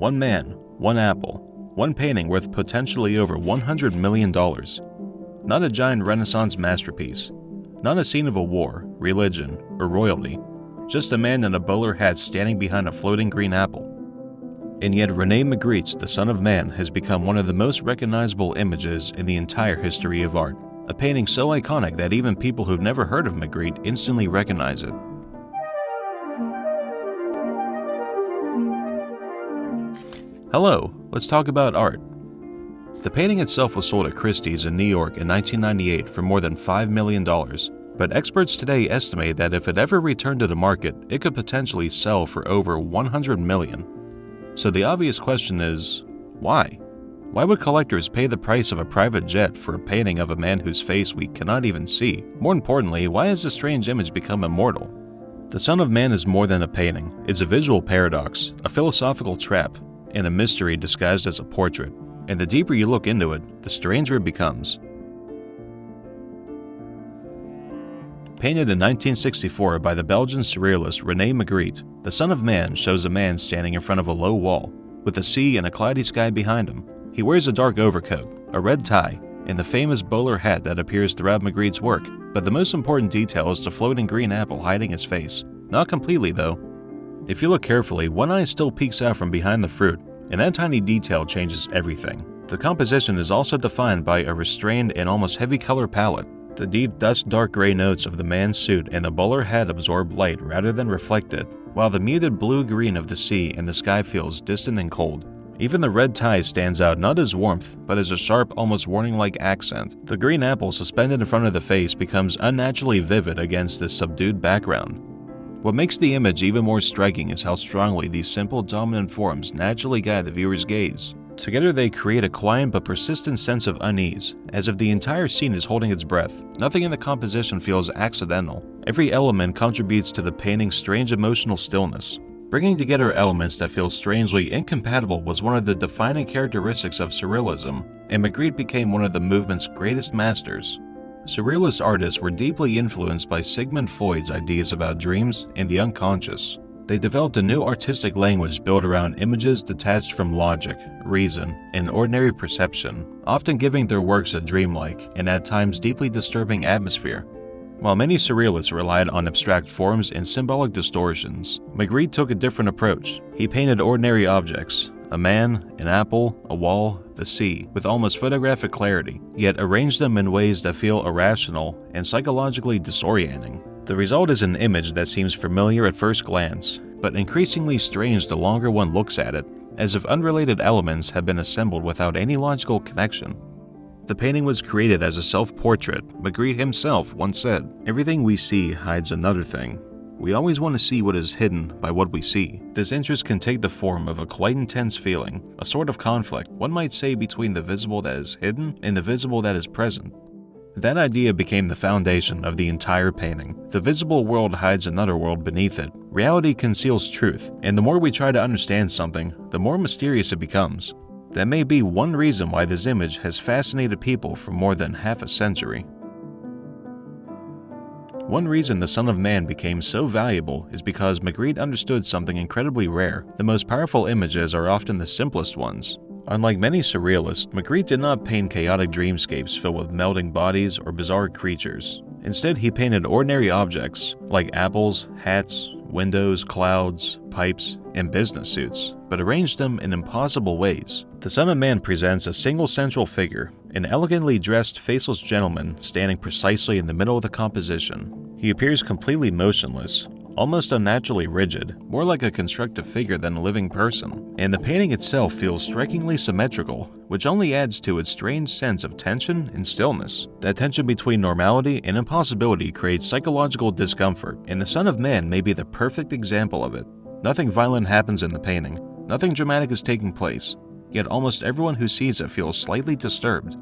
One man, one apple, one painting worth potentially over $100 million. Not a giant Renaissance masterpiece. Not a scene of a war, religion, or royalty. Just a man in a bowler hat standing behind a floating green apple. And yet René Magritte's The Son of Man has become one of the most recognizable images in the entire history of art. A painting so iconic that even people who've never heard of Magritte instantly recognize it. Hello, let's talk about art. The painting itself was sold at Christie's in New York in 1998 for more than $5 million, but experts today estimate that if it ever returned to the market, it could potentially sell for over $100 million. So the obvious question is, why? Why would collectors pay the price of a private jet for a painting of a man whose face we cannot even see? More importantly, why has this strange image become immortal? The Son of Man is more than a painting. It's a visual paradox, a philosophical trap, and a mystery disguised as a portrait. And the deeper you look into it, the stranger it becomes. Painted in 1964 by the Belgian Surrealist René Magritte, The Son of Man shows a man standing in front of a low wall, with the sea and a cloudy sky behind him. He wears a dark overcoat, a red tie, and the famous bowler hat that appears throughout Magritte's work, but the most important detail is the floating green apple hiding his face. Not completely, though. If you look carefully, one eye still peeks out from behind the fruit, and that tiny detail changes everything. The composition is also defined by a restrained and almost heavy color palette. The deep dark gray notes of the man's suit and the bowler hat absorb light rather than reflect it, while the muted blue-green of the sea and the sky feels distant and cold. Even the red tie stands out not as warmth, but as a sharp, almost warning-like accent. The green apple suspended in front of the face becomes unnaturally vivid against this subdued background. What makes the image even more striking is how strongly these simple dominant forms naturally guide the viewer's gaze. Together they create a quiet but persistent sense of unease, as if the entire scene is holding its breath. Nothing in the composition feels accidental. Every element contributes to the painting's strange emotional stillness. Bringing together elements that feel strangely incompatible was one of the defining characteristics of Surrealism, and Magritte became one of the movement's greatest masters. Surrealist artists were deeply influenced by Sigmund Freud's ideas about dreams and the unconscious. They developed a new artistic language built around images detached from logic, reason, and ordinary perception, often giving their works a dreamlike and at times deeply disturbing atmosphere. While many surrealists relied on abstract forms and symbolic distortions, Magritte took a different approach. He painted ordinary objects, a man, an apple, a wall, the sea, with almost photographic clarity, yet arranged them in ways that feel irrational and psychologically disorienting. The result is an image that seems familiar at first glance, but increasingly strange the longer one looks at it, as if unrelated elements have been assembled without any logical connection. The painting was created as a self-portrait. Magritte himself once said, "Everything we see hides another thing. We always want to see what is hidden by what we see." This interest can take the form of a quite intense feeling, a sort of conflict, one might say, between the visible that is hidden and the visible that is present. That idea became the foundation of the entire painting. The visible world hides another world beneath it. Reality conceals truth, and the more we try to understand something, the more mysterious it becomes. That may be one reason why this image has fascinated people for more than half a century. One reason The Son of Man became so valuable is because Magritte understood something incredibly rare. The most powerful images are often the simplest ones. Unlike many surrealists, Magritte did not paint chaotic dreamscapes filled with melting bodies or bizarre creatures. Instead, he painted ordinary objects like apples, hats, windows, clouds, pipes, and business suits, but arranged them in impossible ways. The Son of Man presents a single central figure, an elegantly dressed, faceless gentleman standing precisely in the middle of the composition. He appears completely motionless, almost unnaturally rigid, more like a constructed figure than a living person. And the painting itself feels strikingly symmetrical, which only adds to its strange sense of tension and stillness. That tension between normality and impossibility creates psychological discomfort, and The Son of Man may be the perfect example of it. Nothing violent happens in the painting, nothing dramatic is taking place, yet almost everyone who sees it feels slightly disturbed.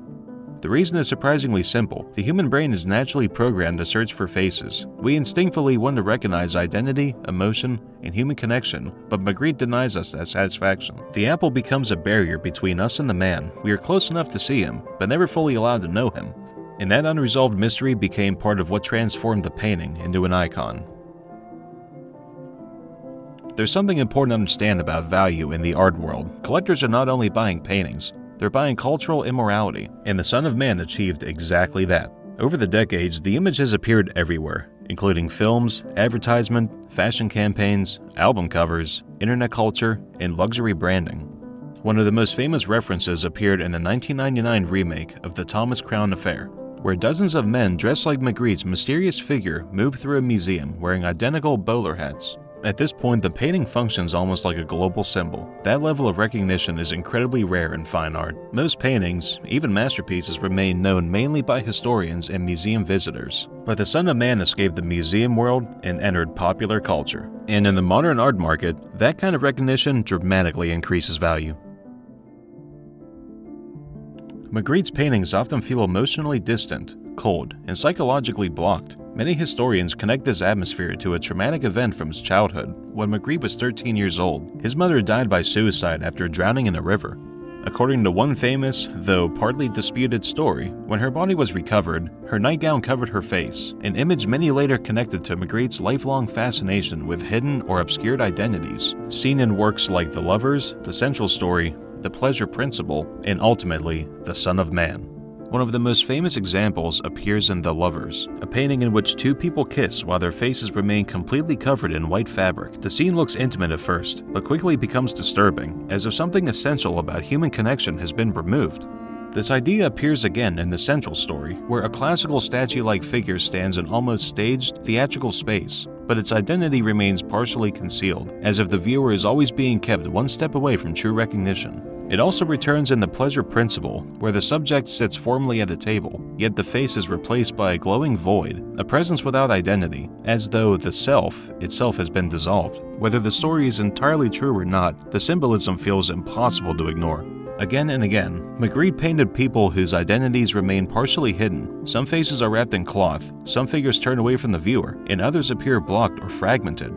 The reason is surprisingly simple. The human brain is naturally programmed to search for faces. We instinctively want to recognize identity, emotion, and human connection, but Magritte denies us that satisfaction. The apple becomes a barrier between us and the man. We are close enough to see him, but never fully allowed to know him. And that unresolved mystery became part of what transformed the painting into an icon. There's something important to understand about value in the art world. Collectors are not only buying paintings, they're buying cultural immorality, and the Son of Man achieved exactly that. Over the decades, the image has appeared everywhere, including films, advertisement, fashion campaigns, album covers, internet culture, and luxury branding. One of the most famous references appeared in the 1999 remake of The Thomas Crown Affair, where dozens of men dressed like Magritte's mysterious figure move through a museum wearing identical bowler hats. At this point, the painting functions almost like a global symbol. That level of recognition is incredibly rare in fine art. Most paintings, even masterpieces, remain known mainly by historians and museum visitors. But the Son of Man escaped the museum world and entered popular culture. And in the modern art market, that kind of recognition dramatically increases value. Magritte's paintings often feel emotionally distant, cold, and psychologically blocked. Many historians connect this atmosphere to a traumatic event from his childhood. When Magritte was 13 years old, his mother died by suicide after drowning in a river. According to one famous, though partly disputed story, when her body was recovered, her nightgown covered her face, an image many later connected to Magritte's lifelong fascination with hidden or obscured identities, seen in works like The Lovers, The Central Story, The Pleasure Principle, and ultimately, The Son of Man. One of the most famous examples appears in The Lovers, a painting in which two people kiss while their faces remain completely covered in white fabric. The scene looks intimate at first, but quickly becomes disturbing, as if something essential about human connection has been removed. This idea appears again in The Central Story, where a classical statue-like figure stands in almost staged, theatrical space, but its identity remains partially concealed, as if the viewer is always being kept one step away from true recognition. It also returns in The Pleasure Principle, where the subject sits formally at a table, yet the face is replaced by a glowing void, a presence without identity, as though the self itself has been dissolved. Whether the story is entirely true or not, the symbolism feels impossible to ignore. Again and again, Magritte painted people whose identities remain partially hidden. Some faces are wrapped in cloth, some figures turn away from the viewer, and others appear blocked or fragmented.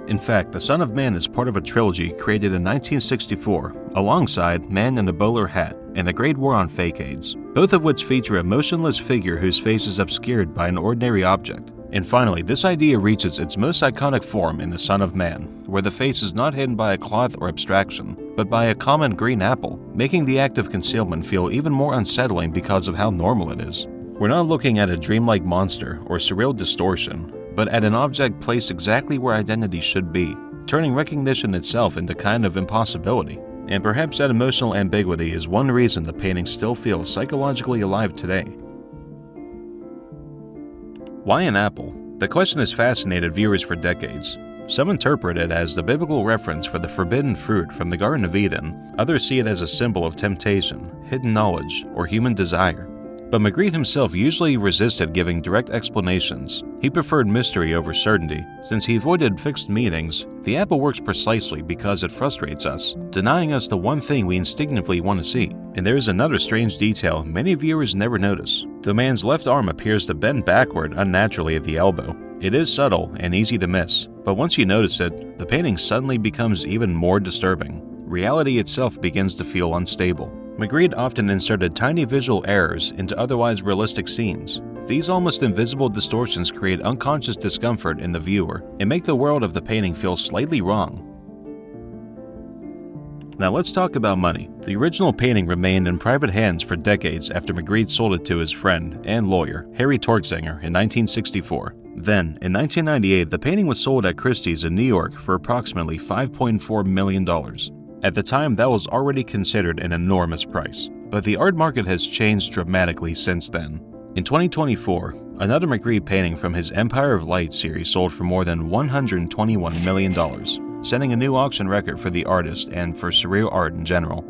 In fact, The Son of Man is part of a trilogy created in 1964, alongside Man in a Bowler Hat and The Great War on Fake AIDS, both of which feature a motionless figure whose face is obscured by an ordinary object. And finally, this idea reaches its most iconic form in The Son of Man, where the face is not hidden by a cloth or abstraction, but by a common green apple, making the act of concealment feel even more unsettling because of how normal it is. We're not looking at a dreamlike monster or surreal distortion, but at an object placed exactly where identity should be, turning recognition itself into kind of impossibility. And perhaps that emotional ambiguity is one reason the painting still feels psychologically alive today. Why an apple? The question has fascinated viewers for decades. Some interpret it as the biblical reference for the forbidden fruit from the Garden of Eden, others see it as a symbol of temptation, hidden knowledge, or human desire. But Magritte himself usually resisted giving direct explanations. He preferred mystery over certainty. Since he avoided fixed meanings, the apple works precisely because it frustrates us, denying us the one thing we instinctively want to see. And there is another strange detail many viewers never notice. The man's left arm appears to bend backward unnaturally at the elbow. It is subtle and easy to miss, but once you notice it, the painting suddenly becomes even more disturbing. Reality itself begins to feel unstable. Magritte often inserted tiny visual errors into otherwise realistic scenes. These almost invisible distortions create unconscious discomfort in the viewer and make the world of the painting feel slightly wrong. Now let's talk about money. The original painting remained in private hands for decades after Magritte sold it to his friend and lawyer, Harry Torksinger, in 1964. Then, in 1998, the painting was sold at Christie's in New York for approximately $5.4 million. At the time, that was already considered an enormous price, but the art market has changed dramatically since then. In 2024, another Magritte painting from his Empire of Light series sold for more than $121 million, setting a new auction record for the artist and for surreal art in general.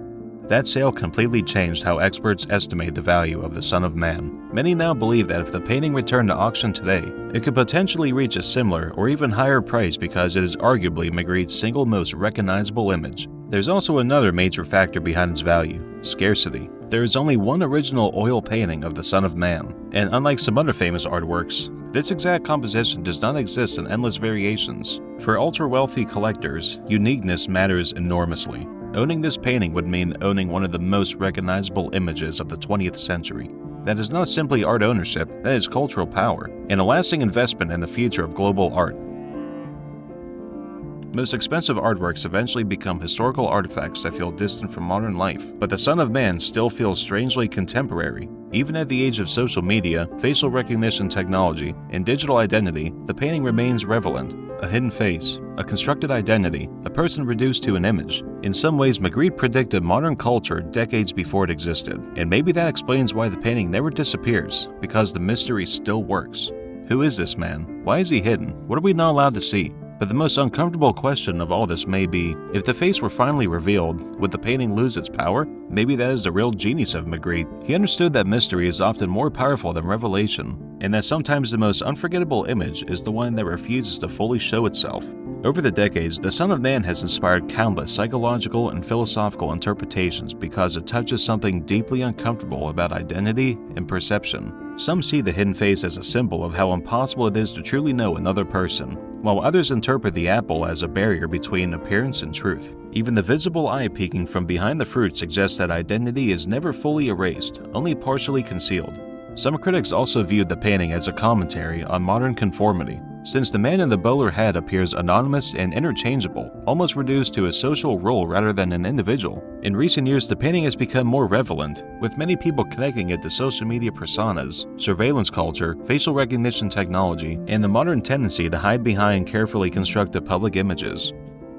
That sale completely changed how experts estimate the value of the Son of Man. Many now believe that if the painting returned to auction today, it could potentially reach a similar or even higher price because it is arguably Magritte's single most recognizable image. There's also another major factor behind its value: scarcity. There is only one original oil painting of the Son of Man, and unlike some other famous artworks, this exact composition does not exist in endless variations. For ultra-wealthy collectors, uniqueness matters enormously. Owning this painting would mean owning one of the most recognizable images of the 20th century. That is not simply art ownership, that is cultural power, and a lasting investment in the future of global art. Most expensive artworks eventually become historical artifacts that feel distant from modern life, but the Son of Man still feels strangely contemporary. Even at the age of social media, facial recognition technology, and digital identity, the painting remains relevant. A hidden face, a constructed identity, a person reduced to an image. In some ways, Magritte predicted modern culture decades before it existed, and maybe that explains why the painting never disappears, because the mystery still works. Who is this man? Why is he hidden? What are we not allowed to see? But the most uncomfortable question of all this may be, if the face were finally revealed, would the painting lose its power? Maybe that is the real genius of Magritte. He understood that mystery is often more powerful than revelation, and that sometimes the most unforgettable image is the one that refuses to fully show itself. Over the decades, the Son of Man has inspired countless psychological and philosophical interpretations because it touches something deeply uncomfortable about identity and perception. Some see the hidden face as a symbol of how impossible it is to truly know another person, while others interpret the apple as a barrier between appearance and truth. Even the visible eye peeking from behind the fruit suggests that identity is never fully erased, only partially concealed. Some critics also viewed the painting as a commentary on modern conformity, since the man in the bowler hat appears anonymous and interchangeable, almost reduced to a social role rather than an individual. In recent years, the painting has become more relevant, with many people connecting it to social media personas, surveillance culture, facial recognition technology, and the modern tendency to hide behind carefully constructed public images.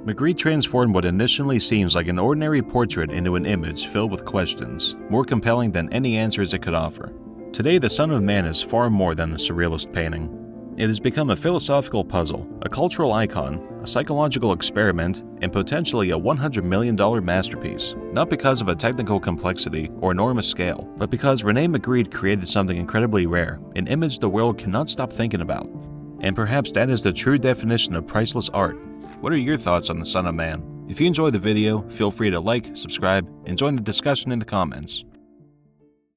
Magritte transformed what initially seems like an ordinary portrait into an image filled with questions, more compelling than any answers it could offer. Today, the Son of Man is far more than a surrealist painting. It has become a philosophical puzzle, a cultural icon, a psychological experiment, and potentially a $100 million masterpiece, not because of a technical complexity or enormous scale, but because René Magritte created something incredibly rare, an image the world cannot stop thinking about. And perhaps that is the true definition of priceless art. What are your thoughts on the Son of Man? If you enjoyed the video, feel free to like, subscribe, and join the discussion in the comments.